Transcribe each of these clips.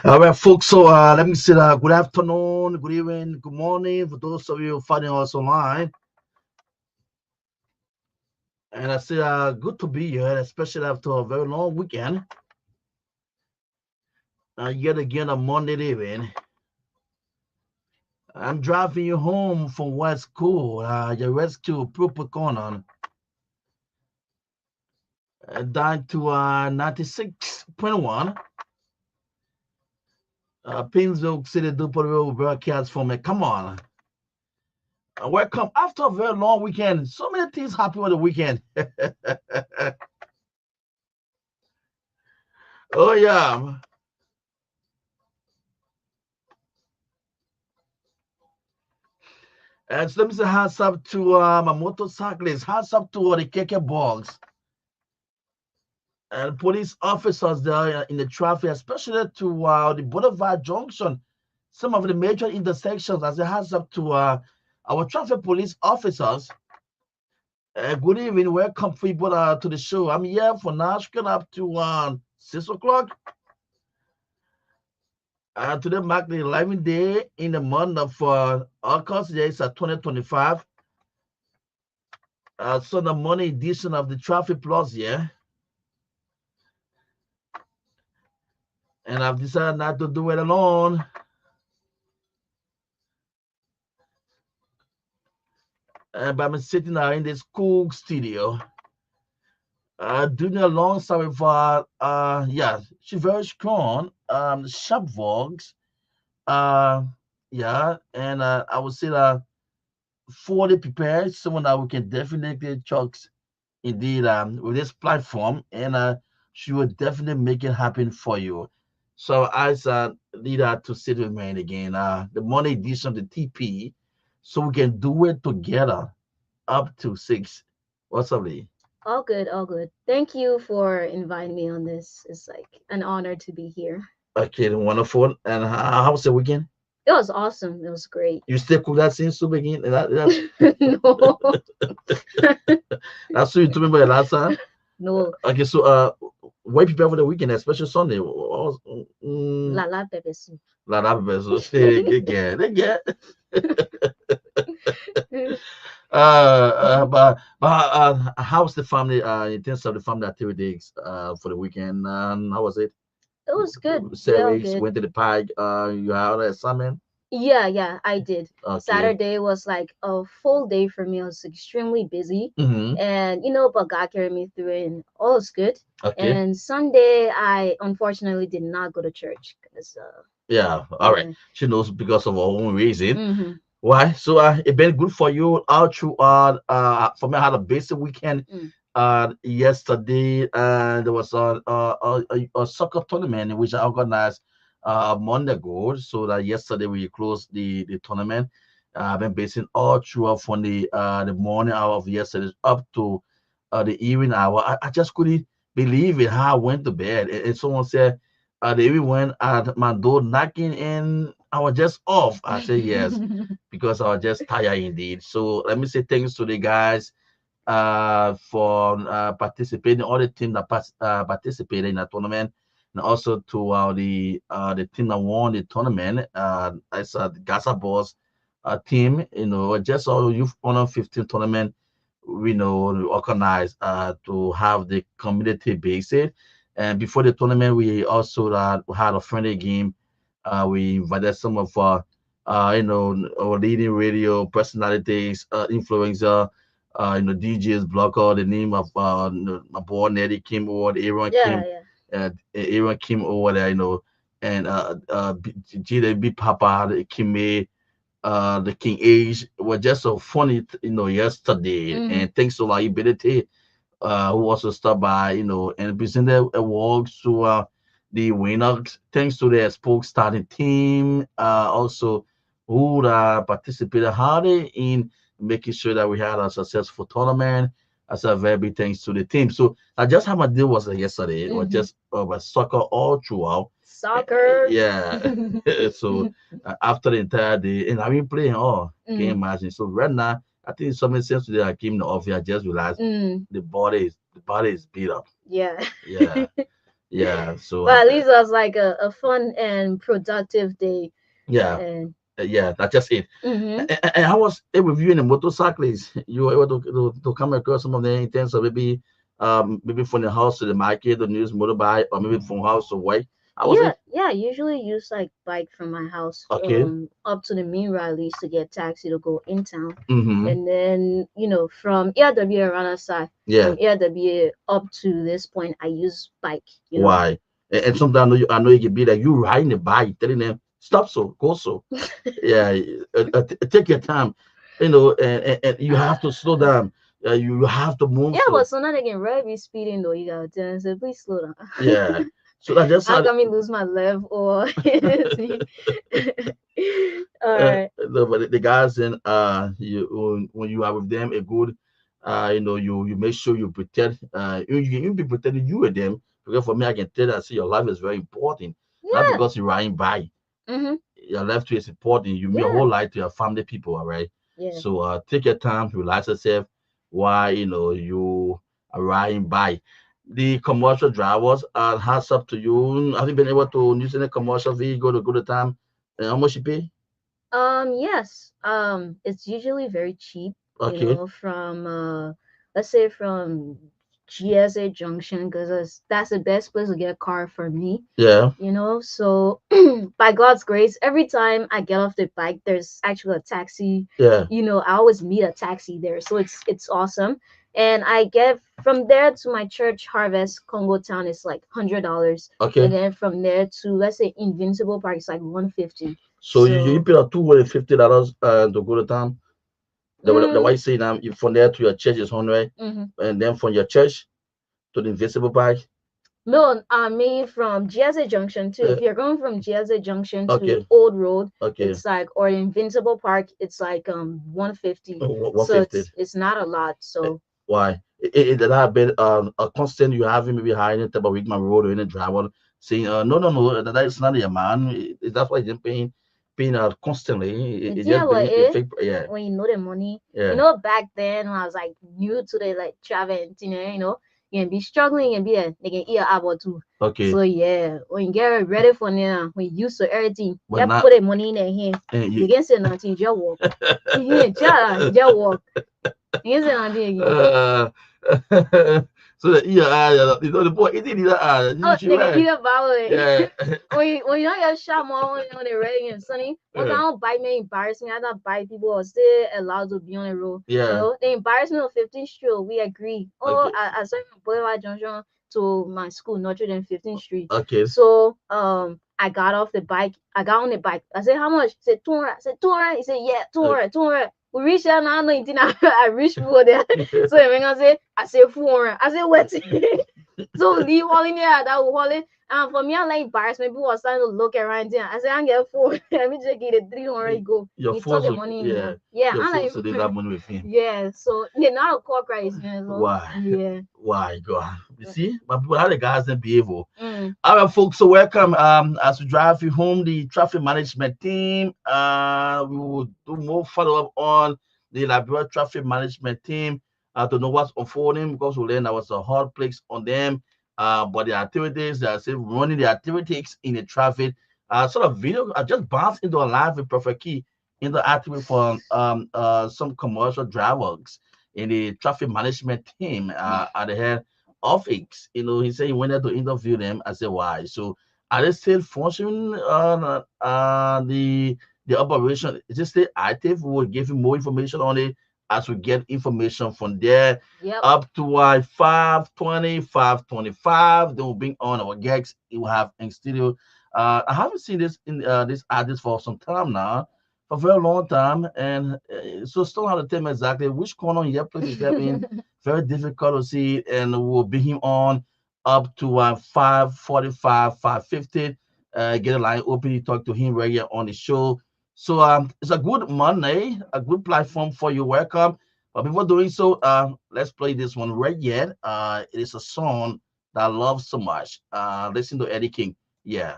All right, folks. So let me say good afternoon, good evening, good morning for those of you finding us online. And I say good to be here, especially after a very long weekend. Yet again on Monday evening. I'm driving you home from West School, your rescue Proper down to 96.1. Painesville City Duperville broadcast for me. Come on. Welcome after a very long weekend. So many things happen on the weekend. Oh, yeah. And so let me say hands up to my motorcyclists, hands up to the KK Bogs and police officers there in the traffic, especially to the Boulevard Junction, some of the major intersections. As a hands up to our traffic police officers. Good evening, welcome people to the show. I'm here for Nashville up to 6 o'clock. Today marks the 11th day in the month of August. Yes, 2025. So the morning edition of the Traffic Plus here. And I've decided not to do it alone. But I'm sitting in this cool studio. Doing it alongside with she's very strong. Sharp Vogs. And I would say that fully prepared, someone that we can definitely talk indeed with this platform, and she will definitely make it happen for you. So as lead her to sit with me again, the morning edition of the TP, so we can do it together up to 6. What's up, Lee? All good, all good. Thank you for inviting me on this. It's like an honor to be here. Okay, wonderful. And how was the weekend? It was awesome. It was great. You still cook that same soup again? No. That's what you told me about last time. No. Okay, so what you prepare for the weekend, especially Sunday? La pepper soup. La pepper soup. They get. How's the family in terms of the family activities for the weekend? How was it? It was good. Sarah went to the park. You had an assignment? Yeah, I did. Okay. Saturday was like a full day for me. I was extremely busy, and but God carried me through it, and all is good. Okay. And Sunday, I unfortunately did not go to church because. All right. She knows because of her own reason. Mm-hmm. Why? So it been good for you all through. For me, I had a basic weekend. yesterday, and there was a soccer tournament which I organized a month ago. So that yesterday we closed the tournament. I've been basing all throughout from the morning hour of yesterday up to the evening hour. I just couldn't believe it how I went to bed. And someone said they even went at my door knocking, and I was just off. I said yes because I was just tired indeed. So let me say thanks to the guys for participating, all the team that participated in the tournament, and also to the team that won the tournament. It's the Gaza Boss team, just our Youth Honor 15 tournament, we organized to have the community based. And before the tournament, we also had a friendly game. We invited some of our leading radio personalities, influencer, DJs, blogger. The name of my boy Nettie came over, Yeah, yeah. Aaron came over there, and GDB Papa, the Kim, the King Age was just so funny, yesterday. Mm-hmm. And thanks to Liability, who also stopped by, and presented awards to the winners. Thanks to their spoke starting team, also who participated hard in making sure that we had a successful tournament. As a very big thanks to the team. So I just how my day was yesterday. It was Mm-hmm. just soccer all throughout. Soccer. Yeah. So after the entire day, and I've been playing. Oh, can you Mm, imagine? So right now, I think something since today I came in the office, I just realized mm, the body is beat up. yeah. Yeah, yeah. So But at least it was like a fun and productive day. yeah, And yeah. That's just it. mm-hmm. And I was able with you in the motorcycles. You were able to come across some of them in terms of maybe from the house to the market, the news motorbike, or maybe from house to work. I was Yeah, it. yeah. I usually use like bike from my house Okay. up to the main rallies to get taxi to go in town, Mm-hmm. and then from ARW around our side, Yeah. from ARW up to this point, I use bike. Why? And sometimes I know you can be like you riding the bike, telling them stop so, go so. Yeah, take your time, and you have to slow down. You have to move Yeah, but slow. so now they can really be speeding though. You gotta tell them, say, please slow down. Yeah. So that just How how come me lose my lev or all right. the guys in you when you are with them a good you make sure you protect you be protecting you and them because for me I can tell that see your life is very important not Yeah. because you're riding by Mm-hmm. your life to is important you mean your Yeah. whole life to your family people all right Yeah. so take your time to relax yourself while you are riding by the commercial drivers hats up to you have you been able to use any commercial vehicle to go to time and how much you pay. Yes. It's usually very cheap, Okay. from let's say from GSA Junction, because that's the best place to get a car for me. Yeah. So by God's grace, every time I get off the bike, there's actually a taxi. Yeah. I always meet a taxi there, so it's awesome. And I get from there to my church Harvest Congo Town is like $100, and Okay. then from there to let's say Invincible Park is like 150. So you So pay out $250 to go to town. The mm, way you say now, from there to your church is 100, mhm. and then from your church to the invisible park. No, I mean from GSA Junction to Uh, if you're going from GSA Junction to okay. Old Road, Okay. it's like or Invincible Park, it's like 150. One So fifty. it's not a lot. So Why? It have been a constant you having maybe hiring type of week my road or any driver saying no that's not your man. That's why you're paying constantly. It yeah, just well, bring a fake yeah when you know the money, yeah back then when I was like new to the like travel, you can be struggling and be they can eat about too. okay So yeah, when you get ready for now, when you used to everything, but you not put the money in their hand. you, You can say nothing, you just walk. Yeah, just walk. You can say nothing again. uh, so that the boy it did Oh, you should they can right eat about it. yeah When you don't get shot more when they're ready and sunny. Once I uh, don't bite me embarrass me, I don't bite people are still allowed to be on the road. yeah The embarrassment of 15th Street, we agree. Oh, okay I started from Boulevard Junction to my school, Notre Dame 15th Street. okay So I got on the bike. I said, how much? He said 200. I said 200. He said, yeah, 200, 200. We reach there now, 19. I reach for there. So when I say four, I say what? So leave all in there. That will hold it. And for me, I like embarrassment. People was starting to look around there. I say I get four. Let me just get it 300 go. Your He took force the will, money in yeah, hand. Yeah, your I force to do like that money with him. yeah. So they're not a core price, man. So Why? yeah. Why, God? You see, but people, how the guys then behave. Oh. Mm. All right, folks. So welcome. As we drive you home, the traffic management team. We will do more follow up on the Liberia traffic management team. To know what's unfolding because we learned there was a hard place on them. But the activities they are still running the activities in the traffic. Sort of video. I just bounced into a live with Perfect Key in the activity for some commercial drivers in the traffic management team at the head of it. He said he wanted to interview them. I said, why? So are they still functioning? The operation is it still active? We will give you more information on it as we get information from there Yep. up to 5:20, 5:25. Then we'll bring on our gigs. We will have in studio. I haven't seen this artist for some time now, for a very long time, and so still have to tell me exactly which corner in your place is that in. Very difficult to see, and we'll bring him on up to 5:45, 5:50. Get a line open, you talk to him right here on the show. So it's a good Monday, a good platform for you. Welcome. But before doing so, let's play this one right yet. It is a song that I love so much. Listen to Eddie King. Yeah.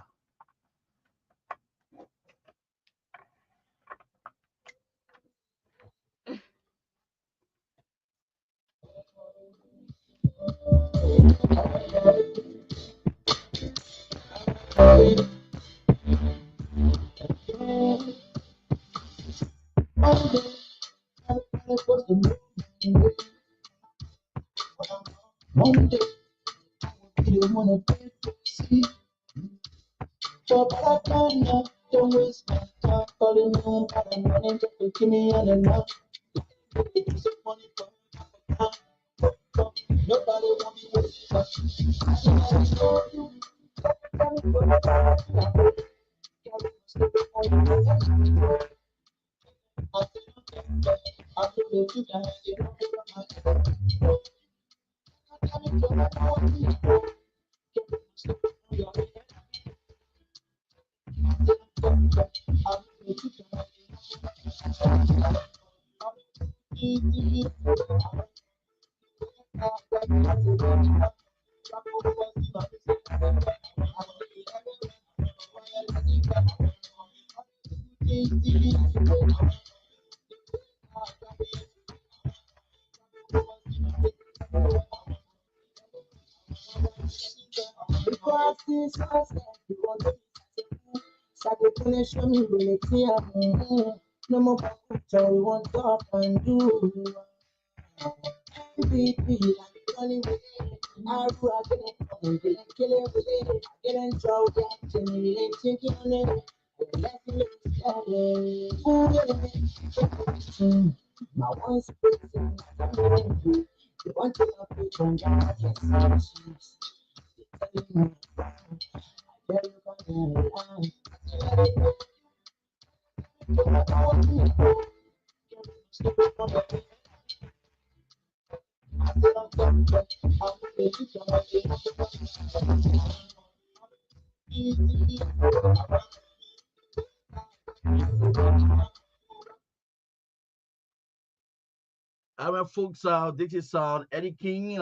All right, folks. This is Eddie King.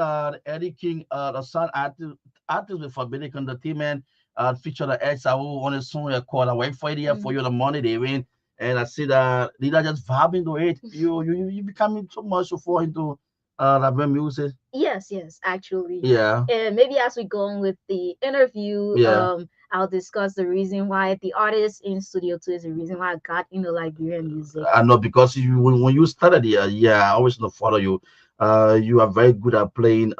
Eddie King, the son artist with Forbidden Entertainment, featured the ex. I will on a song called "I Wait for It Here for You the money they win." And I see that Lila just vibing to it. You becoming too much to fall into the music. Yes, actually. Yeah, And maybe as we go on with the interview, yeah. I'll discuss the reason why the artist in Studio 2 is the reason why I got into Liberian music. I know because when you started here, yeah, I always know follow you. You are very good at playing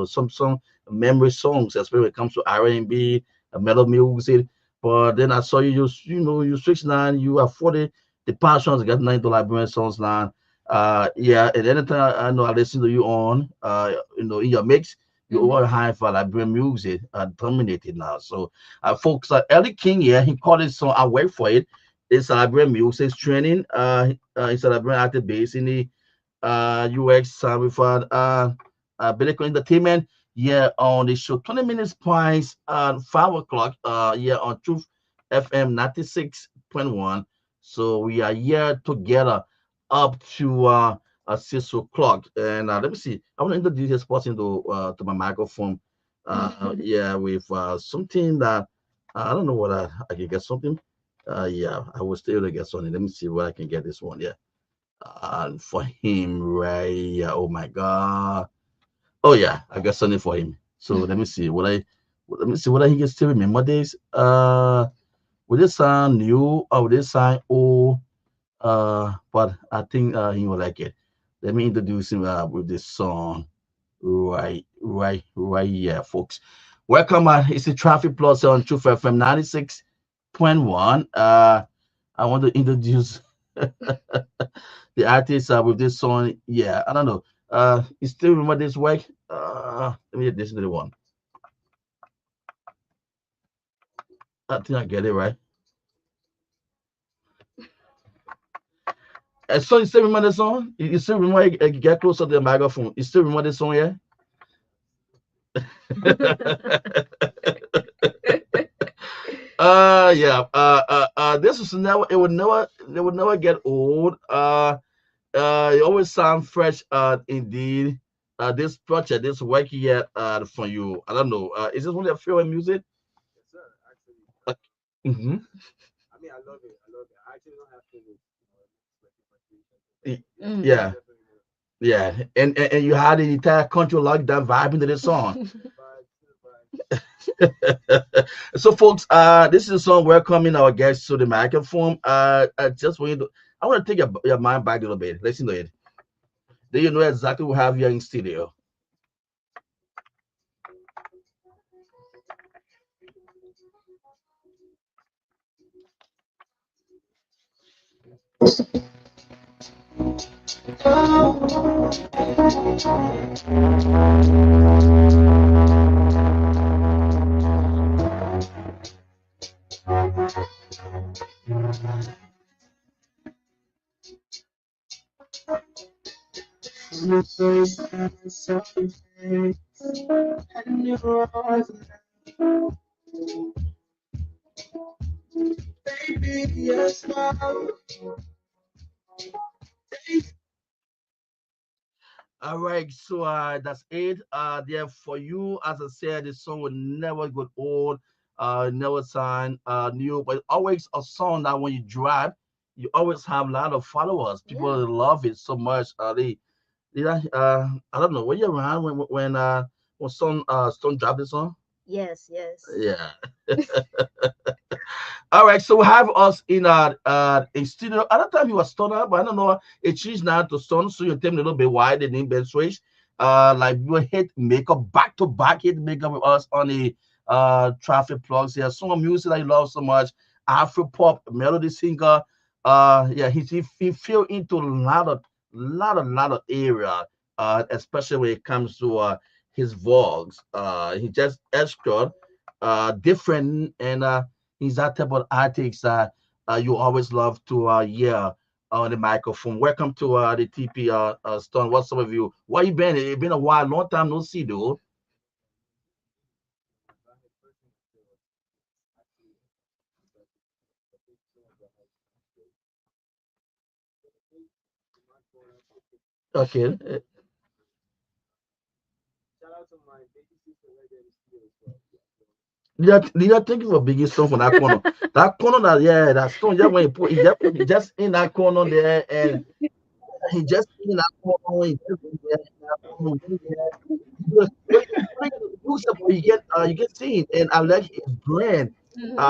some memory songs, especially when it comes to R&B, metal music. But then I saw you just you switch now. You are 40 the passions getting into Liberian songs now. Yeah, and anytime I know I listen to you on in your mix, you Mhm. all high for Liberian music dominated now. So folks, Ellie King here, he called it song I Wait for It. They celebrate music training. He celebrate at the base in the UX with Bitcoin Entertainment. Yeah, on the show 20 minutes points at 5 o'clock. Yeah, on Truth FM 96.1. So we are here together up to 6 o'clock. And let me see. I want to introduce this person to my microphone. Yeah, with something that I don't know what I can get something. Yeah, I was still to get something. Let me see where I can get this one. Yeah, for him, right? Yeah. Oh my God. Oh yeah, I got something for him. So let me see what he can still remember this. Will this sound new or will this sound old? But I think he will like it. Let me introduce him with this song. Right here, folks. Welcome. It's the Traffic Plus on Truth FM 96.1. I want to introduce the artist with this song. Yeah, I don't know. You still remember this work? Let me listen to the one. I think I get it right. So you still remember the song? You still remember? Get closer to the microphone. You still remember this song? Yeah. Yeah. This was never. It would never. It would never get old. It always sound fresh. Indeed. This project, this work here. For you. I don't know. Is this one of your favorite music? Yes, sir. Actually, Mm-hmm. I mean, I love it. I love it. I actually don't have to, Yeah. definitely know Yeah. And you had the entire country locked down vibing to this song. to the vibe, to the vibe. So, folks, this is a song welcoming our guests to the microphone. I just want you to, I want to take your mind back a little bit. Listen to it. Do you know exactly what we have here in studio? All right, so that's it. There for you, as I said, the song will never get old, never sound new, but always a song that when you drop, you always have a lot of followers. Yeah. People love it so much. I don't know. Were you around when Stone dropped this song? Yes, yes. Yeah. All right, so we have us in studio. At that time you were Stoner, but I don't know. It changed now to Stone, so you tell me a little bit why the name been switched. Like we hit makeup back to back, hit makeup with us on the traffic plugs. Yeah, some music that you love so much, Afro pop, melody singer. Yeah, he fell into a lot of area. Especially when it comes to his vlogs. He just extra different and he's that type of artist that you always love to hear on the microphone. Welcome to the TP Stone. What's up with you? Where you been? It's been a while, long time no see, dude. So I had first thing I feel actually because the big song that has my corner. Okay. Shout out to my baby sister right there in the studio as well. Yeah, so Did you think of a biggest stone from that corner? That corner that yeah, that stone just when you put he just in that corner there and he just in that corner, he just in there, in that corner, in there. When you do something, you get seen, and I like his brand.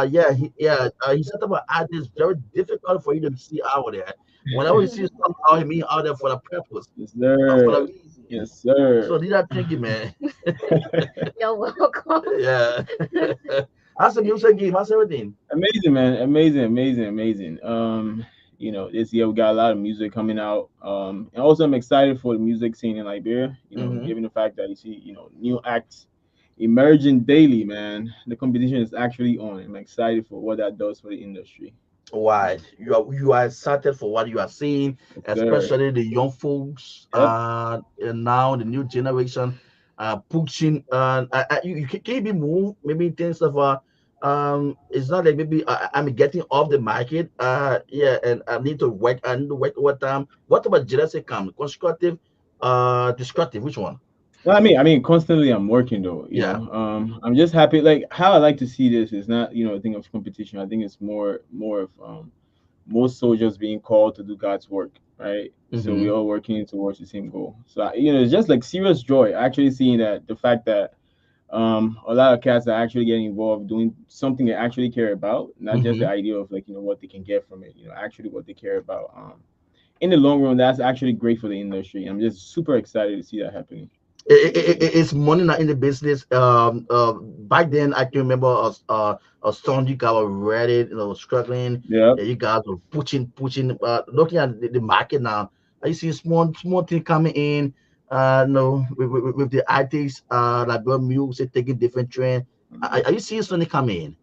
Yeah, he's talking about art is very difficult for you to see out there. Whenever you see something out, he mean out there for the purpose, Yes, not for the sir. reason. Yes, So sir. did I think it, man? You're welcome. Yeah. How's the music game? How's everything? Amazing, man. Amazing, amazing, amazing. This year we got a lot of music coming out. And also I'm excited for the music scene in Liberia. Hmm. Given the fact that you see, new acts emerging daily, man. The competition is actually on. I'm excited for what that does for the industry. Why you are excited for what you are seeing, Yes, sir. especially the young folks, Yep. and now the new generation, pushing. Can you be moved? Maybe in terms of it's not like maybe I'm getting off the market. Yeah, and I need to work. I need to work overtime. What about jealousy? Come constructive, destructive. Which one? No, I mean, constantly I'm working though. Yeah. I'm just happy. Like how I like to see this is not a thing of competition. I think it's more of most soldiers being called to do God's work, right? So we're Mm-hmm. all working towards the same goal. So it's just like serious joy actually seeing that the fact that a lot of cats are actually getting involved doing something they actually care about, not just the Mm-hmm. idea of like what they can get from it. Actually what they care about. In the long run, that's actually great for the industry. I'm just super excited to see that happening. It's money not in the business. Back then I can remember a song you guys were ready, struggling. Yeah. You guys were pushing. Looking at the market now, I see small thing coming in. No, with the artists, like music taking different trend. Are you seeing something coming in?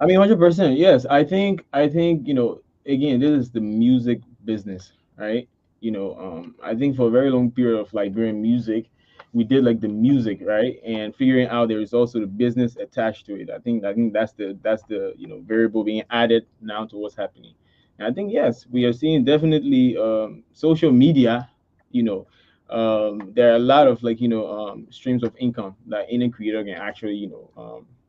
I mean, 100%. Yes, I think again, this is the music business, right? I think for a very long period of Liberian music, we did like the music, right, and figuring out there is also the business attached to it. I think that's the variable being added now to what's happening, and I think yes, we are seeing definitely social media. You know, there are a lot of like streams of income that any creator can actually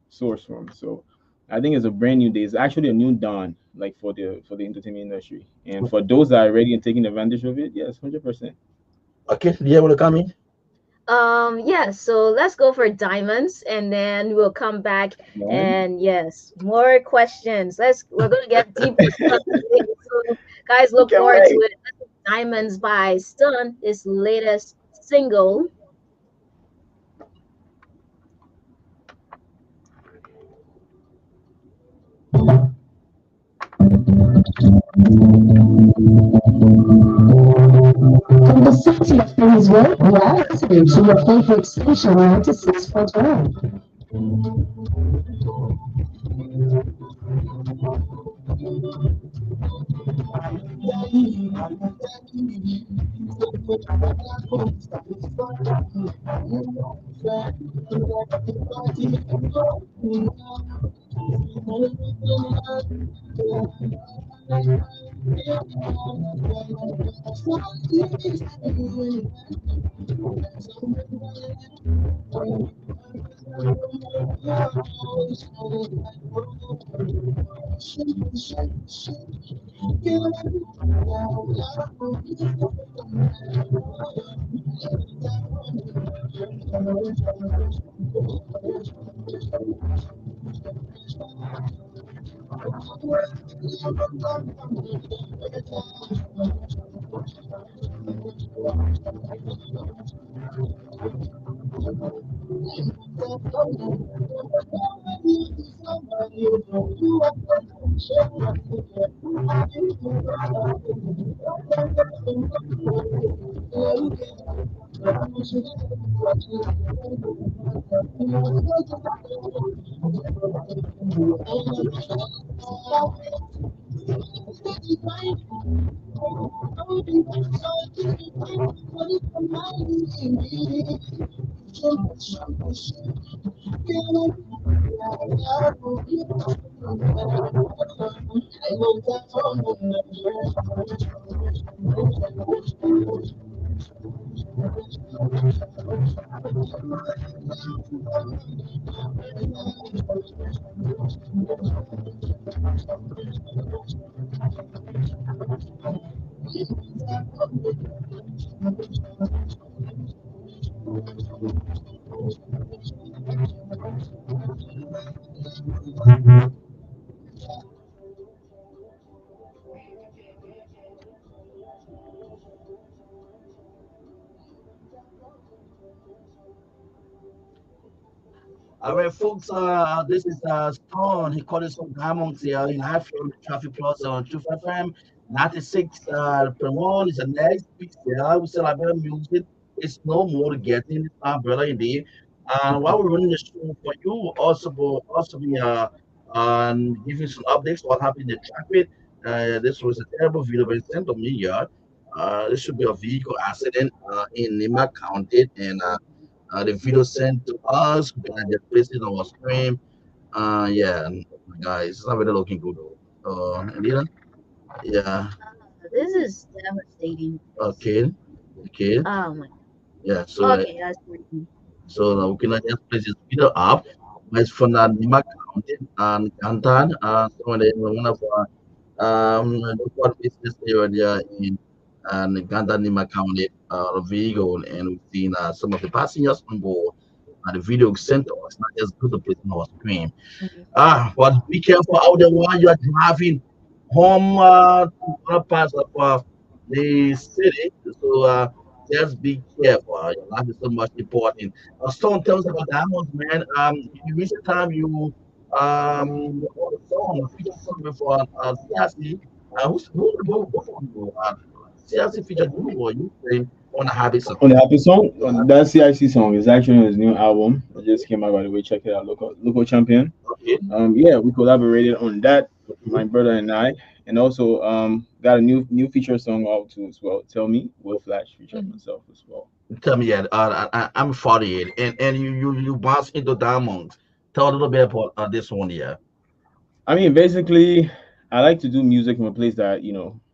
source from. So I think it's a brand new day. It's actually a new dawn, like for the entertainment industry, and for those that are ready and taking advantage of it, yes, 100%. Okay, yeah, will come in. Yeah, so let's go for diamonds and then we'll come back Right? and yes, more questions. We're gonna get deep stuff today. So guys look Can't forward to wait. it. Diamonds by Stun, his latest single. From the city of Kingsville, we are listening to your favorite station 96.1. All right, folks. This is Stone. He called us some diamonds here in Highfield Traffic Plus on Truth FM 96. Per one is the next piece here. We still have better music. It's no more to get in, brother, indeed. While we're running the show for you, we'll also be giving some updates what happened in the traffic. This was a terrible video been sent to me. Yeah, this should be a vehicle accident in Lima County, and the video sent to us. We can just place it on our screen. Yeah, guys, it's not really looking good. Anita? Yeah, This is devastating. okay, okay, Oh my. yeah. So, Okay, that's working. we can just place this video up. It's from the Lima County and Canton. So one of our local business area in Uganda, Lima County, vehicle, and we've seen some of the passengers on board. The video sent to us, not just put the place on our screen. Mhm. But be careful out there while you are driving home to other parts of the city. So just be careful. Your life is so much important. Stone tells us about diamonds, man. In recent time, you wrote a song, a feature song with CRC. Who CRC featured you or you say on a habit song? On the happy song, on that CIC song is actually on his new album. It just came out, by the way. Check it out, local champion. Okay, Yeah, we collaborated on that, okay. my brother and I, and also got a new feature song out too as well. Tell me, Will Flash featured Mhm. myself as well. Tell me, yeah, I'm 48, and you bounce into diamonds. Tell a little bit about this one, yeah. I mean, basically, I like to do music from a place that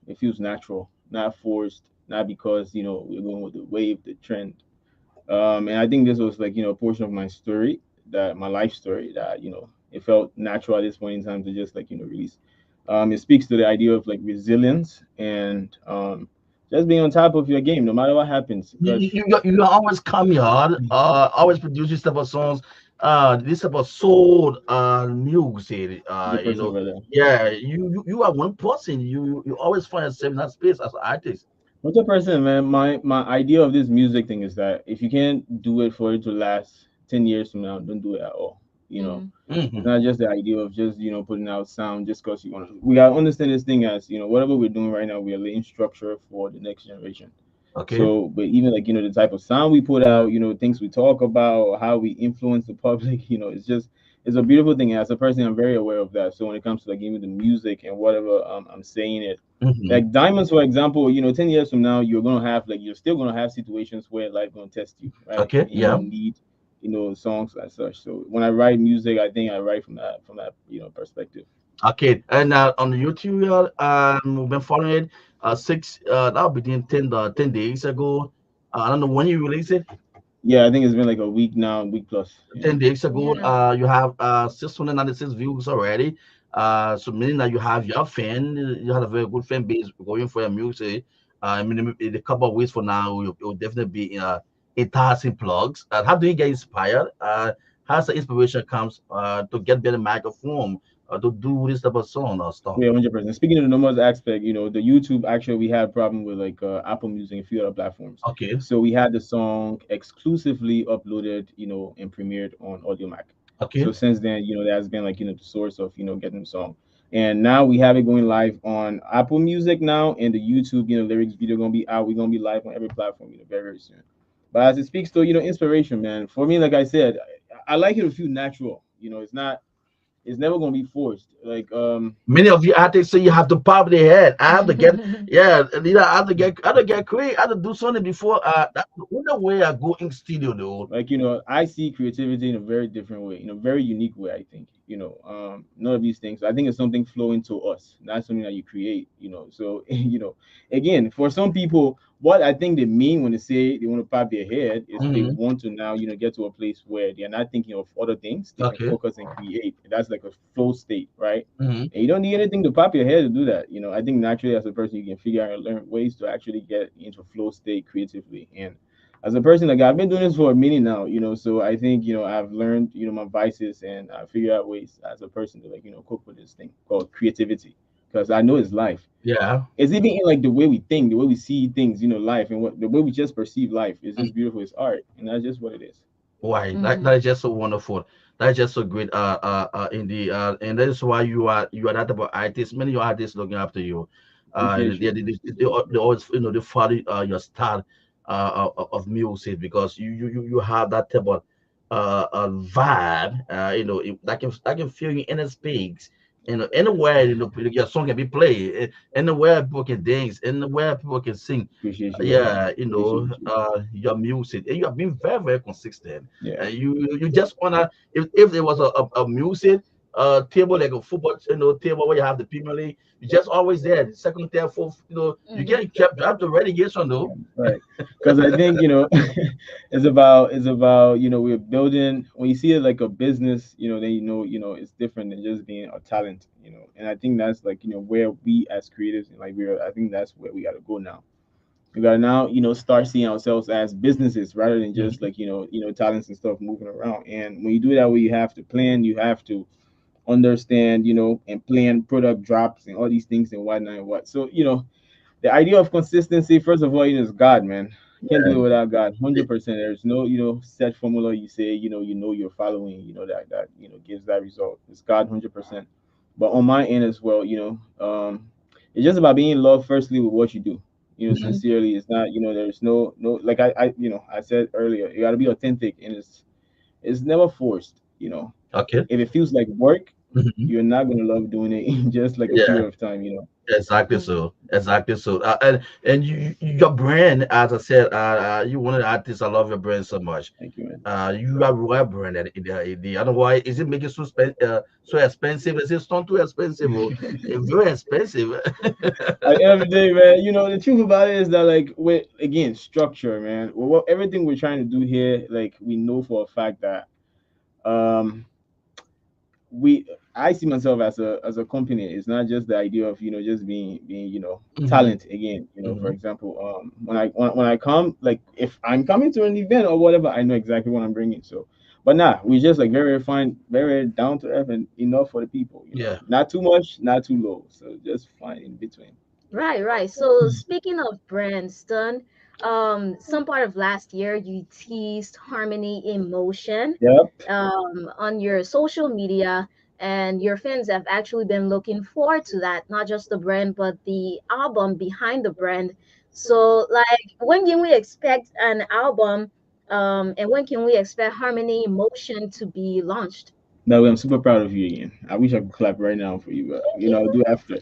it feels natural, not forced, not because we're going with the wave, the trend. And I think this was like a portion of my story, that my life story, that it felt natural at this point in time to just like release. It speaks to the idea of like resilience and just being on top of your game no matter what happens. Because You always come here, always produce this type of songs, this type of soul music. 100%, brother. Yeah, you are one person. You always find yourself in that space as an artist. 100%, man. My idea of this music thing is that if you can't do it for it to last 10 years from now, don't do it at all. You know, Mhm. it's Hmm. not just the idea of just putting out sound just because you want to. We gotta understand this thing as whatever we're doing right now, we are laying structure for the next generation. Okay. So, but even like the type of sound we put out, things we talk about, how we influence the public, it's a beautiful thing. And as a person, I'm very aware of that. So when it comes to like even the music and whatever I'm saying it, Hmm. like diamonds, for example, 10 years from now, you're still gonna have situations where life gonna test you, right? Okay. And you're Yeah. gonna need songs as such. So when I write music, I think I write from that perspective. Okay. And on the YouTube, we've been following it. That'll be 10 days ago. I don't know when you release it. Yeah, I think it's been like a week now, week plus. Yeah. 10 days ago, Yeah. you have 696 views already. So meaning that you have your fan, you have a very good fan base going for your music. I mean, in a couple of weeks from now, you'll definitely be 1,000 plugs. How do you get inspired? How's the inspiration comes to get better microphone to do this type of song or stuff? Yeah, 100%. Speaking of the numbers aspect, the YouTube, actually we had problem with like Apple Music and a few other platforms. Okay, So we had the song exclusively uploaded, and premiered on Audio Mac. okay, So since then, that has been like the source of getting the song. And now we have it going live on Apple Music now, and the YouTube, lyrics video gonna be out. We're gonna be live on every platform, very, very soon. But as it speaks to inspiration, man, for me, like I said, I like it to feel natural. It's never gonna be forced. Like many of you out there say you have to pop their head. I have to get, yeah, I have to get quick. I have to do something before. That's the only way I go in studio though. like I see creativity in a very different way, in a very unique way. I think none of these things. I think it's something flowing to us, not something that you create. So again, for some people, what I think they mean when they say they want to pop their head is they Hmm. want to now get to a place where they're not thinking of other things. They can Okay. focus and create. That's like a flow state, right? Hmm. And you don't need anything to pop your head to do that. I think naturally as a person you can figure out and learn ways to actually get into flow state creatively. And as a person, like I've been doing this for a minute now, so I think I've learned my vices, and I figure out ways as a person to like cope with this thing called creativity, because I know it's life. Yeah. It's even in like the way we think, the way we see things, life, and what the way we just perceive life is Mm. just beautiful. It's art, and that's just what it is. Why? That Mhm. is just so wonderful. That's just so great. Indeed. And that is why you are that about artists. Many artists looking after you. Appreciate you. They always they follow your style of music because you have that type of vibe. That can feel you in the space. Anywhere your song can be played, anywhere people can dance, anywhere people can sing. Appreciate you, brother. Yeah, Appreciate you. your music, and you have been very, very consistent. Yeah. You just wanna, if there was a music table, like a football, table where you have the Premier League, you just always there, the second, third, fourth, you Mhm. get kept up the relegation though. Right. Because I think, it's about, we're building, when you see it like a business, then it's different than just being a talent. And I think that's like, where we as creatives, like I think that's where we gotta go now. We gotta now, start seeing ourselves as businesses rather than just Mhm. like, talents and stuff moving around. And when you do that way, you have to plan, you have to understand, and plan product drops and all these things and whatnot and what. So, the idea of consistency, first of all, is God, man. Can't do it without God. 100%. There's no, set formula. You say, you're following. That gives that result. It's God, 100%. But on my end as well, it's just about being in love. Firstly, with what you do. Mhm. Sincerely. It's not, there's no like I said earlier. You got to be authentic, and it's never forced. Okay. If it feels like work, Mhm. you're not gonna love doing it in just like a Yeah. period of time. Exactly Mhm. so. Exactly so. And your brand, as I said, you one of the artists. I love your brand so much. Thank you, man. You have well brand at the otherwise is it making so expensive? Is it not too expensive? Oh, it's very expensive. At the end of the day, man, the truth about it is that like with again structure, man. What everything we're trying to do here, like we know for a fact that um we I see myself as a company. It's not just the idea of just being Mhm, talent again. For mhm. example, when I come, like if I'm coming to an event or whatever, I know exactly what I'm bringing. So, but nah, we just like very fine, very down to earth and enough for the people. Yeah. Not too much, not too low. So just fine in between. Right, right. So speaking of brands, Done, some part of last year you teased Harmony Emotion Yep. on your social media, and your fans have actually been looking forward to that, not just the brand, but the album behind the brand. So, like, when can we expect an album, and when can we expect Harmony Emotion to be launched? By the way, I'm super proud of you again. I wish I could clap right now for you, but Thank I'll you. do after.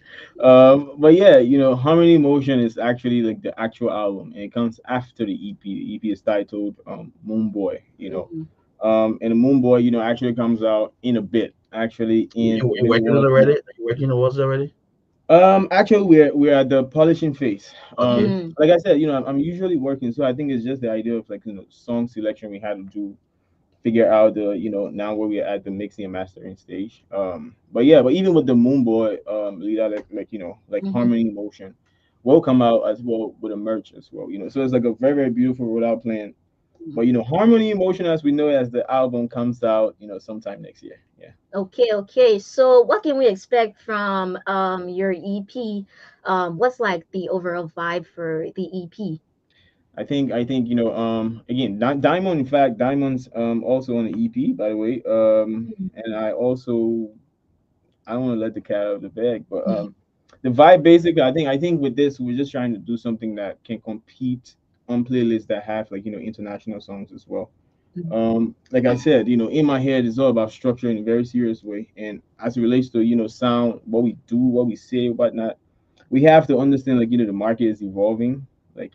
But yeah, Harmony Motion is actually like the actual album, and it comes after the EP. The EP is titled Moon Boy. Mhm. And the Moon Boy, actually comes out in a bit, actually in You maybe working one on or it two already? months. Are you working on what's already? Actually, we're at the polishing phase. Okay. Mm, Like I said, I'm usually working, so I think it's just the idea of like song selection we had to do figure out the now where we're at the mixing and mastering stage. But yeah, but even with the Moon Boy leader, like like mhm. Harmony Motion will come out as well with a merch as well. So it's like a very, very beautiful rollout plan. But Harmony Emotion, as we know, as the album comes out, sometime next year. Yeah. Okay, okay. So what can we expect from your EP? What's like the overall vibe for the EP? I think again, Diamond, in fact, Diamond's also on the EP, by the way. And I don't want to let the cat out of the bag, but the vibe basically, I think with this we're just trying to do something that can compete on playlists that have like international songs as well. Like I said, in my head it's all about structure in a very serious way, and as it relates to sound, what we do, what we say, whatnot, we have to understand like the market is evolving. Like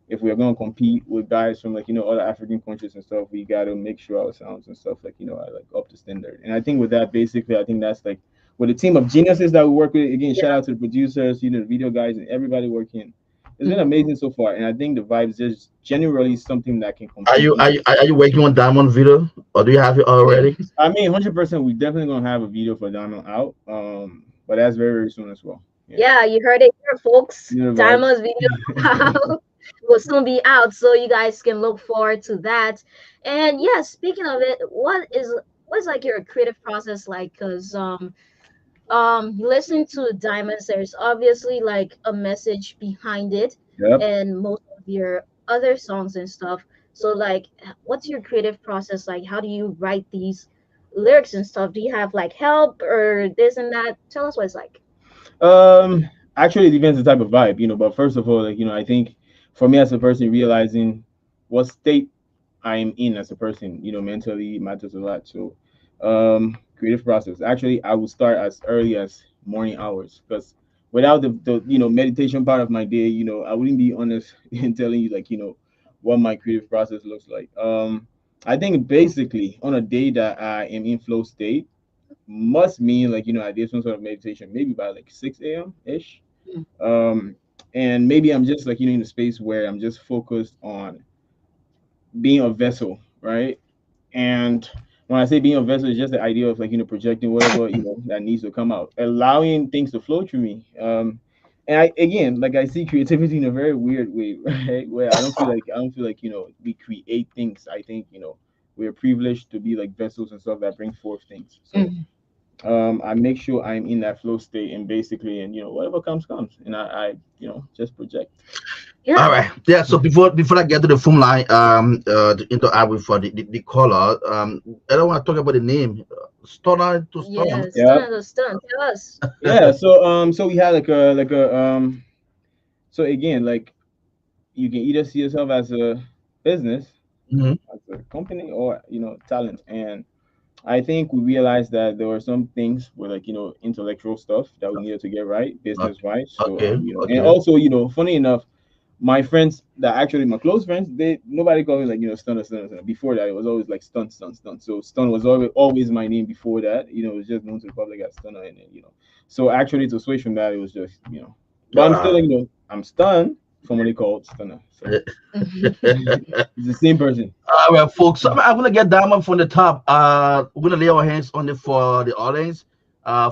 if we're going to compete with guys from like other African countries and stuff, we got to make sure our sounds and stuff like are like up to standard. And I think with that, basically, I think that's like with the team of geniuses that we work with. Again, shout out to the producers, the video guys, and everybody working. It's been Mhm. amazing so far, and I think the vibes is generally something that can Are compete you are even. you, are you working on Diamond video, or do you have it already? I mean, 100%, we definitely gonna have a video for Diamond out. But that's very, very soon as well. Yeah, Yeah, you heard it here, folks. you know the vibes. Diamond's video will soon be out, so you guys can look forward to that. And yeah, speaking of it, what's like your creative process like? Cause you listen to Diamonds, there's obviously like a message behind it, Yep. and most of your other songs and stuff. So like, what's your creative process like? How do you write these lyrics and stuff? Do you have like help or this and that? Tell us what it's like. Actually, it depends the type of vibe, But first of all, like I think for me as a person, realizing what state I am in as a person, mentally matters a lot. So Creative process. Actually, I would start as early as morning hours because without the meditation part of my day, I wouldn't be honest in telling you like what my creative process looks like. I think basically on a day that I am in flow state must mean like I did some sort of meditation maybe by like 6 a.m. ish. Um, and maybe I'm just like in a space where I'm just focused on being a vessel, right? And when I say being a vessel, it's just the idea of like projecting whatever that needs to come out, allowing things to flow through me. And I again, like I see creativity in a very weird way, right? Where I don't feel like we create things. I think we're privileged to be like vessels and stuff that bring forth things. So Mhm. I make sure I'm in that flow state and basically, and whatever comes, and I just project. All Yeah. right. Yeah. So before I get to the phone line, to interact with the caller, I don't want to talk about the name. Stunner to Storm. Yes. Yeah. Stun as a stun. Tell us. Yeah. So we had so again, like you can either see yourself as a business, Hmm. as a company, or talent. And I think we realized that there were some things with like intellectual stuff that we needed to get right, business wise. So Okay. and Okay. also funny enough, my friends that actually my close friends, they nobody called me like Stunner. Before that, it was always like Stunt. So Stun was always my name before that. It was just known to the public as Stunner, and then. So actually, to switch from that, it was just. But I'm still Ah. I'm Stun, formerly called Stunner. So Mhm. it's the same person. All right, folks. So I'm gonna get Diamond from the top. We're gonna lay our hands on it for the audience.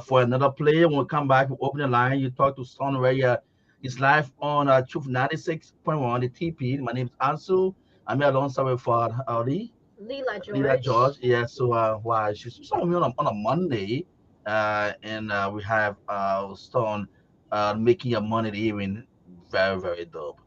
For another player, when we come back, we open the line. You talk to Son right here. It's live on Truth 96.1, the TP. My name is Ansu. I'm here alongside with Ali, Leela Lila George. George. Yeah, so why she's showing me on a Monday. And we have Stone making your money even very, very dope.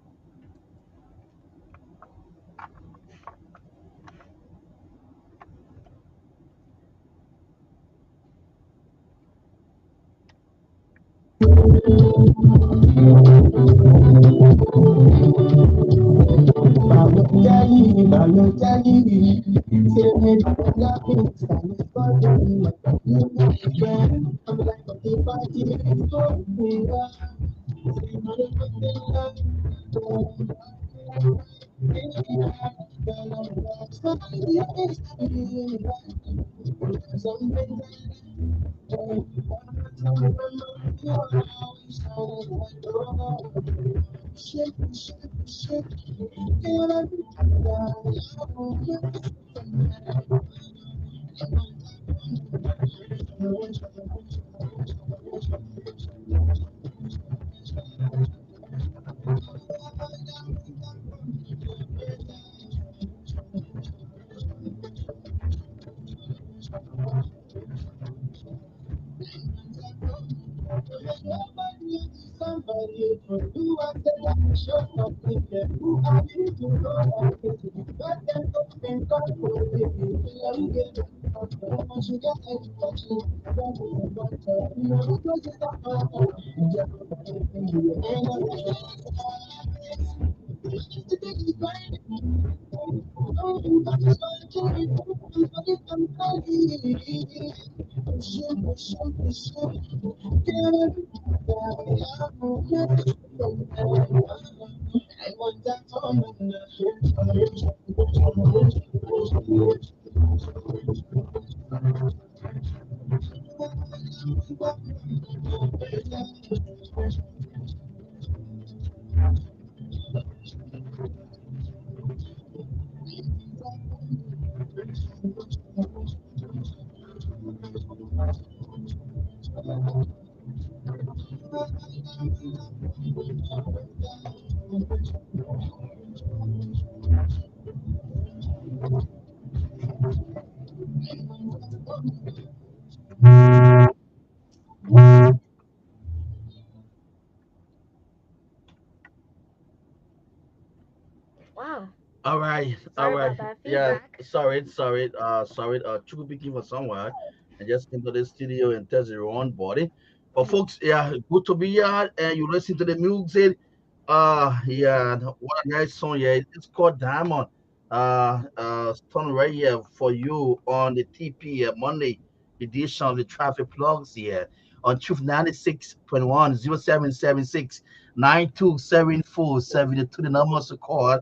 Wow. All right, all Sorry right. about that Yeah, feedback. sorry. Chuku speaking for someone and just into the studio and test your own body. But folks, yeah, good to be here and you listen to the music. Yeah, what a nice song. Yeah, it's called Diamond. Stone right here for you on the TP Monday edition of the traffic plugs here on Truth 96.1 0776 9274 72 the numbers to call.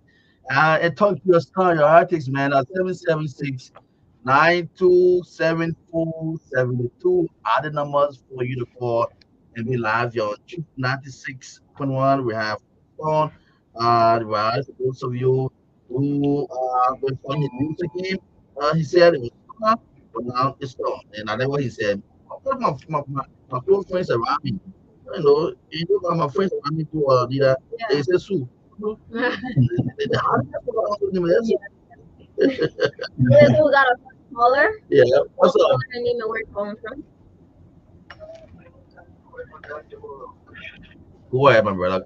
And talk to your star, your artist, man, at 776 9274 72 are the numbers for you to call and be live here on Truth 96.1. We have on right for those of you who went for his music game. He said it was summer, but now it's storm. And I know what he said. All my close friends around me, you know, my friends around me who did that. They say, Sue, Yes, who got a caller? yeah, What what's up? caller and name and where you calling from? Go ahead, my brother.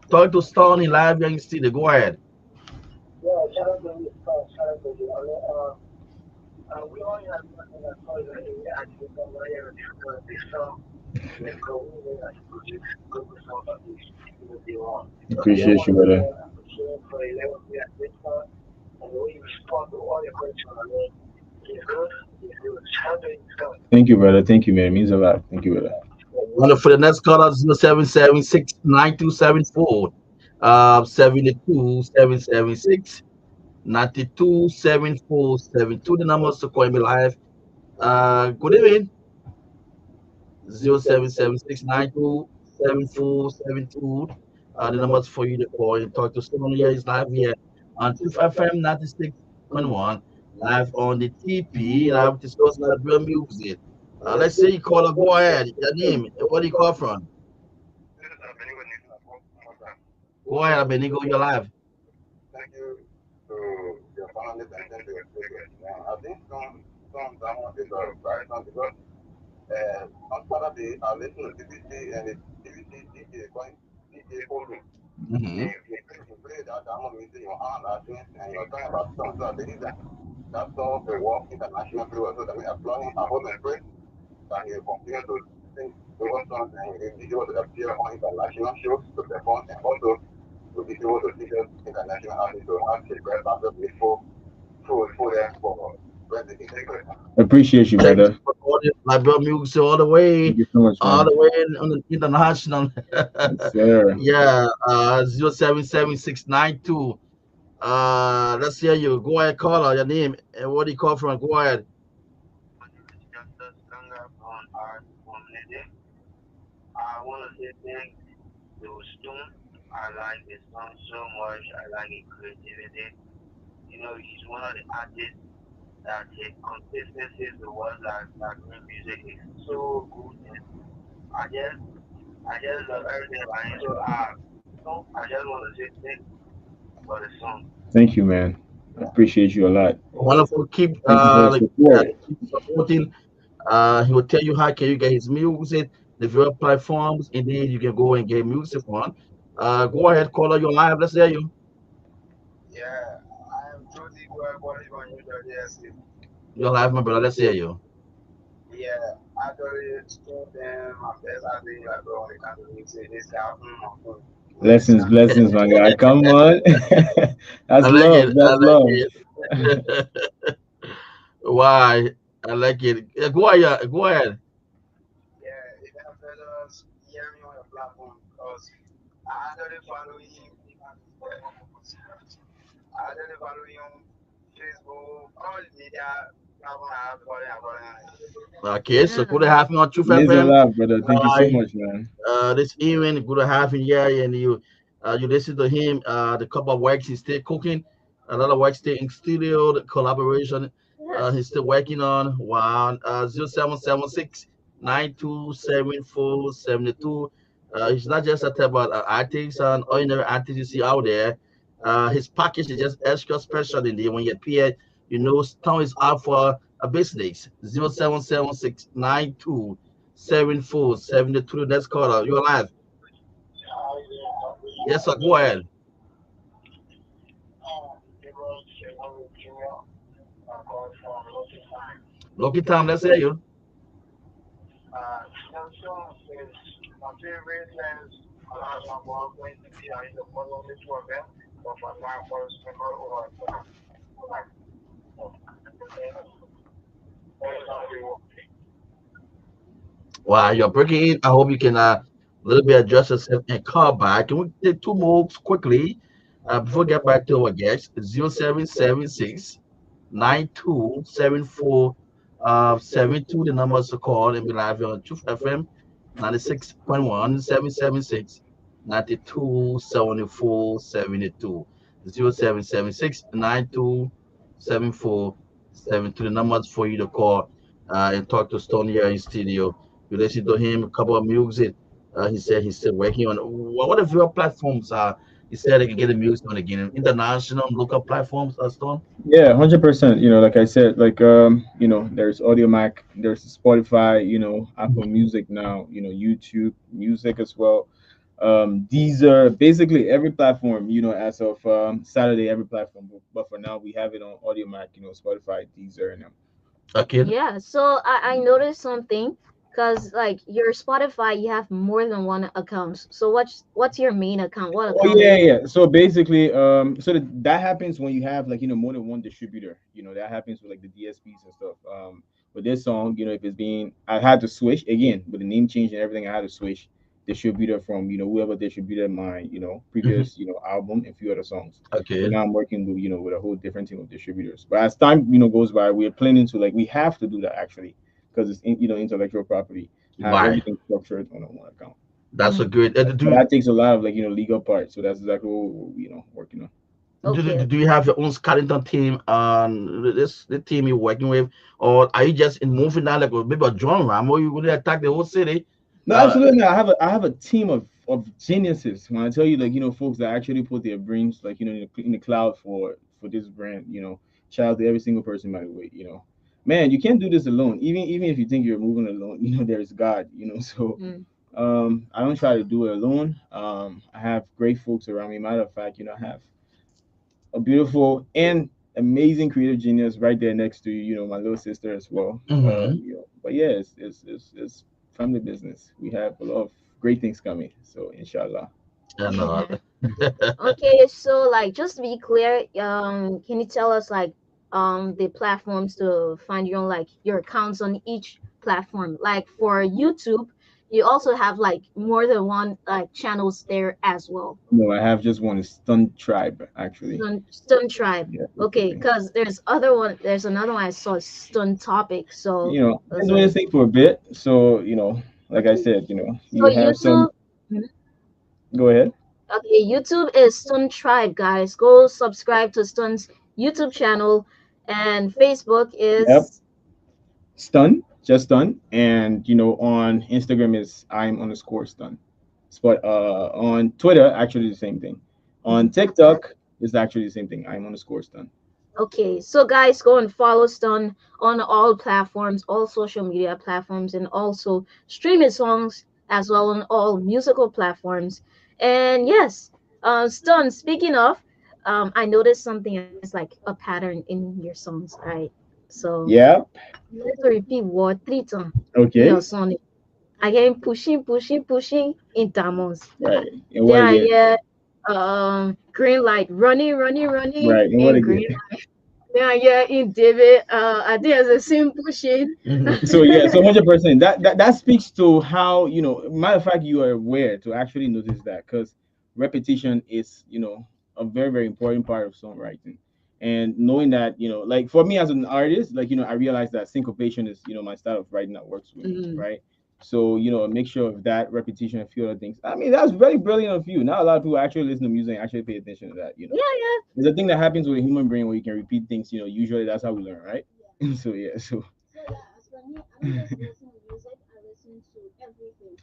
Talk to Stony live young city. Go ahead. Yeah, shout out to you, shout out to you. We only have nothing that calls it actually come right here and this song. Let's go. We actually good song that we should be on. Yeah, I Appreciate want you, to say brother. I appreciate for 11 years this time and the way you respond to all your questions. I mean, it's good. It's good. Shout out to you, sir. Thank you, brother. Thank you, man. It means a lot. Thank you, brother. Wonderful. For the next caller, 07769274 72 776 92 7472. The numbers to call me live. Good evening. 0776927472. The numbers for you to call and talk to someone here is live here on Truth FM 96.1, live on the TP, live discussing that real music. Let's say you call her, go ahead. Your name, what do you call from? This is Abenigo Nathan. One time. Go ahead, Benigo, you're live. Thank you to your family and thank you to your children. I think some someone is right now because on Saturday I listened to BBC and the BBC DJ going DJ Olu. Hmm. You play that I'm using your hand I think and you're talking about songs. So I believe that that's all the work international people so that we applaud him and hope and pray that he will continue to sing those songs and he will be able to appear on international shows to perform and also to be able to teach us international artists to have the best after before for them for when they can take it. Appreciate you, Thank you brother. for calling my brother music Thank you so much, all the man. way on the international. Yes, sir. Yeah, 077692. Let's hear you. Go ahead, call out your name and what do you call from. Go ahead. My name is Justice Kanga from Art Community. I want to say thanks to Stone. I like his song so much. I like his creativity. You know, he's one of the artists that his consistency to what that new music is so good. And I just, I just love everything about him. So I just want to say thanks for the song. Thank you, man. I appreciate you a lot. Wonderful. Thank you for the support. Keep supporting. He will tell you how can you get his music, the various platforms, and then you can go and get music on. Go ahead, call out your live. Let's hear you. Yeah, I am truly well calling from New Jersey. Estate. Your live, my brother. Let's hear you. Yeah, actually, told them my best I think like bro, when it comes to music, this album, my phone. When this Blessings, kind of blessings, my guy. Come on. I That's like love. it. I That's like love. it. Why? I like it. Yeah, go ahead. Go ahead. yeah, it has better hear me on your platform because I actually follow him. I actually follow him Facebook, all the media platform I have calling. Okay, so good to have you on Truth Means a FM. lot, brother. Thank you Uh, so much, man. this evening, good to have him here, and you listen to him. The couple of works he's still cooking, a lot of work still in studio, the collaboration. He's still working on. Wow. 0776 He's not just a type about artists and ordinary artists you see out there. His package is just extra special in there when you appear. You know, Stone is out for a business. 0776927472. Next caller. You're live. Yes, sir. Go ahead. Lucky time. Let's hear you. Samsung is my favorite lens. I have my boyfriend to be I follow me for them. but for now, for small over like, While you're breaking in, I hope you can a little bit adjust yourself and call back. Can we take two more quickly before we get back to our guest? 0776 9274 72, the numbers to call and be live on Truth FM 96.1 776 92 74 72 0776 9274 72, the numbers for you to call and talk to Stone here in studio. You listen to him, a couple of music. He said he's still working on what if your platforms are. He said they can get the music on again. International local platforms, Stone. Yeah, 100%. Like I said, there's Audio Mac, there's Spotify, Apple Music now, YouTube Music as well. These are basically every platform, as of Saturday, every platform. But for now, we have it on Audio Mac, Spotify, Deezer, and Okay. Yeah, so I noticed something because like your Spotify, you have more than one account. So what's your main account? What Oh account yeah, is it? yeah. So basically, that happens when you have like more than one distributor. That happens with like the DSPs and stuff. With this song, if it's being, I had to switch again with the name change and everything. I had to switch distributor from whoever distributed my Mhm. previous album and a few other songs. So Okay. now I'm working with with a whole different team of distributors. But as time goes by, we're planning to like we have to do that actually because it's intellectual property. Have Right. everything structured on a one account. That's a Mm, good. But that takes a lot of like legal part. So that's exactly what we're working on. okay. Do you have your own Skellington team on this the team you're working with, or are you just in moving down like maybe a drum ram, or you going to attack the whole city? No, Uh, absolutely. I have a team of geniuses. When I tell you like folks that actually put their brains like in the cloud for this brand. Shout out to every single person by the way. Man, you can't do this alone. Even if you think you're moving alone, there's God. So Mm, I don't try to do it alone. I have great folks around me. Matter of fact, I have a beautiful and amazing creative genius right there next to you. My little sister as well. mhm. But yeah, it's family business. We have a lot of great things coming. So inshallah. And okay, so like just to be clear, can you tell us like the platforms to find your own like your accounts on each platform? Like for YouTube, you also have like more than one like channels there as well. No, I have just one Stunt Tribe actually. Stun Tribe. Yeah, Okay, basically. because there's another one I saw Stun Topic. So I've been those doing are this thing for a bit. So like I said, so you have some. YouTube. Mhm. Go ahead. Okay, YouTube is Stun Tribe, guys. Go subscribe to Stun's YouTube channel, and Facebook Yep. is Stun, just Stun, and on Instagram is I'm_stun. But on Twitter, actually the same thing. On TikTok is actually the same thing. I'm_stun. okay. So guys, go and follow Stun on all platforms, all social media platforms, and also streaming songs as well on all musical platforms. And yes, Stun. Speaking of, I noticed something as like a pattern in your songs, right? So Yeah. you like to repeat word three times in your Okay. song. Again, pushing, pushing, pushing in diamonds. Right. And Then what I again? hear green light, running, running, running Right. And what in again? green. Then I hear in David, I think it's the same pushing. So yeah, so 100%. That speaks to how Matter of fact, you are aware to actually notice that because repetition is a very very important part of songwriting, and knowing that like for me as an artist, like I realize that syncopation is my style of writing that works with me, Mm. right? So a mixture of that repetition and a few other things. I mean, that's very brilliant of you. Not a lot of people actually listen to music and actually pay attention to that. Yeah, There's a thing that happens with the human brain where you can repeat things. Usually that's how we learn, right? So yeah, so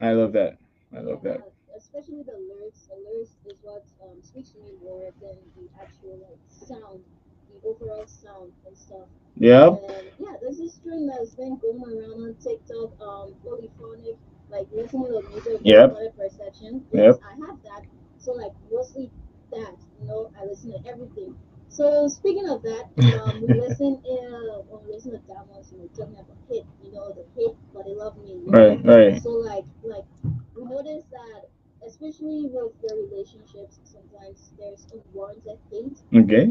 I love that. I love that. Yeah. Yep. Yep. Right. Right. Okay.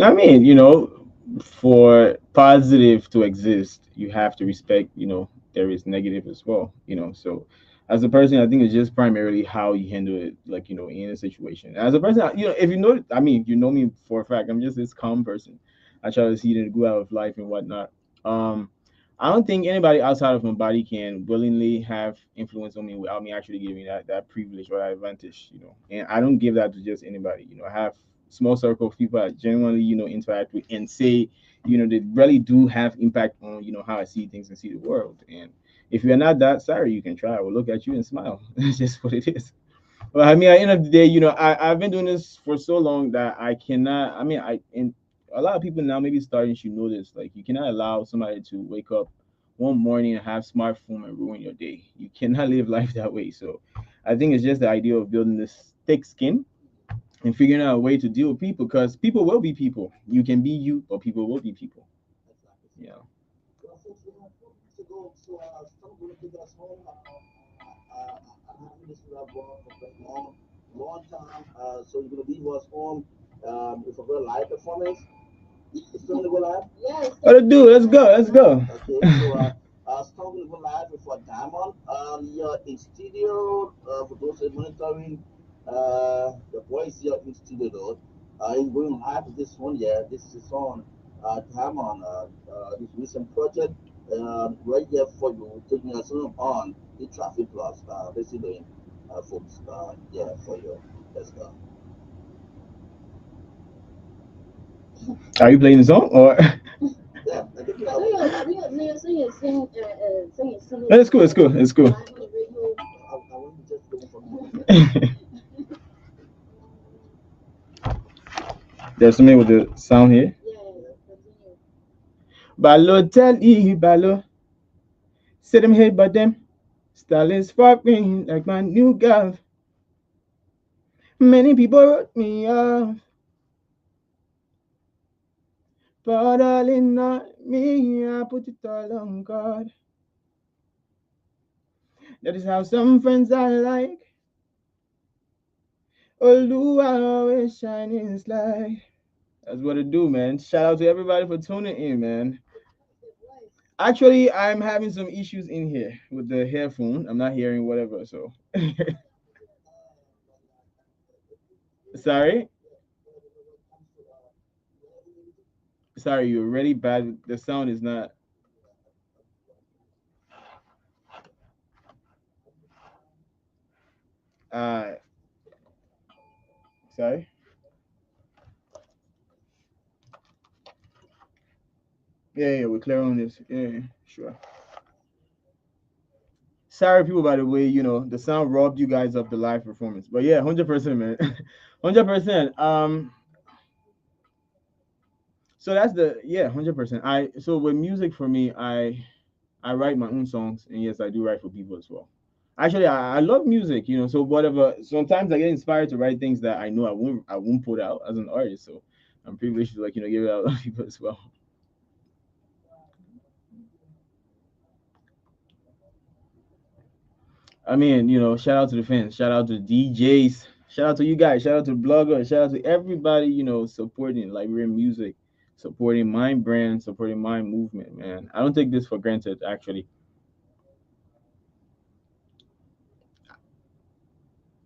I mean, for positive to exist, you have to respect, there is negative as well, So, as a person, I think it's just primarily how you handle it, like, in a situation. As a person, if you know, I mean, you know me for a fact, I'm just this calm person. I try to see the good out of life and whatnot. Um, I don't think anybody outside of my body can willingly have influence on me without me actually giving that privilege or that advantage, And I don't give that to just anybody. I have small circle of people I genuinely, interact with and say, they really do have impact on, how I see things and see the world. And if you're not that, sorry, you can try. I will look at you and smile. That's just what it is. But I mean, at the end of the day, I've been doing this for so long that I cannot. I mean, and a lot of people now maybe starting should know this. Like, you cannot allow somebody to wake up one morning and have smartphone and ruin your day. You cannot live life that way. So, I think it's just the idea of building this thick skin and figuring out a way to deal with people because people will be people. You can be you, but people will be people. Yeah. What to do? Let's go. Let's go. Are you playing the song or? It's cool. It's cool. It's cool. There's something with the sound here. Balotelli, Balo. Say them hate, but them style is foreign like my new girl. Many people wrote me off, but all in not me, I put it all on God. That is how some friends I like. Although I always shine his light. That's what it do, man. Shout out to everybody for tuning in, man. Actually, I'm having some issues in here with the headphone. I'm not hearing whatever, so sorry. Sorry, you're really bad. The sound is not. Uh, sorry. Yeah, we're clear on this. Yeah, sure. Sorry, people. By the way, the sound robbed you guys of the live performance. But yeah, 100%, man, 100%. So that's the 100%. So with music for me, I write my own songs, and yes, I do write for people as well. Actually, I love music, So whatever. Sometimes I get inspired to write things that I know I won't put out as an artist. So I'm privileged to give it out to people as well. I mean, shout out to the fans, shout out to the DJs, shout out to you guys, shout out to the bloggers, shout out to everybody, supporting Liberian music, supporting my brand, supporting my movement, man. I don't take this for granted, actually.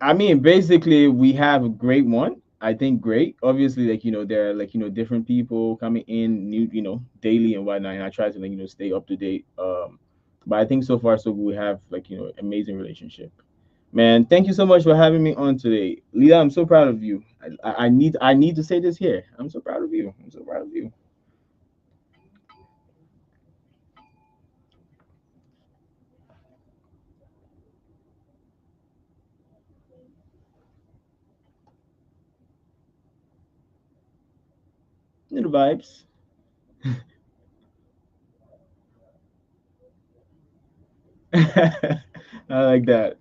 I mean, basically, we have a great one. I think great. Obviously, there are different people coming in new, daily and whatnot. And I try to stay up to date. But I think so far so good. We have amazing relationship. Man, thank you so much for having me on today, Leah. I'm so proud of you. I need to say this here. I'm so proud of you. I'm so proud of you. Little vibes. I like that.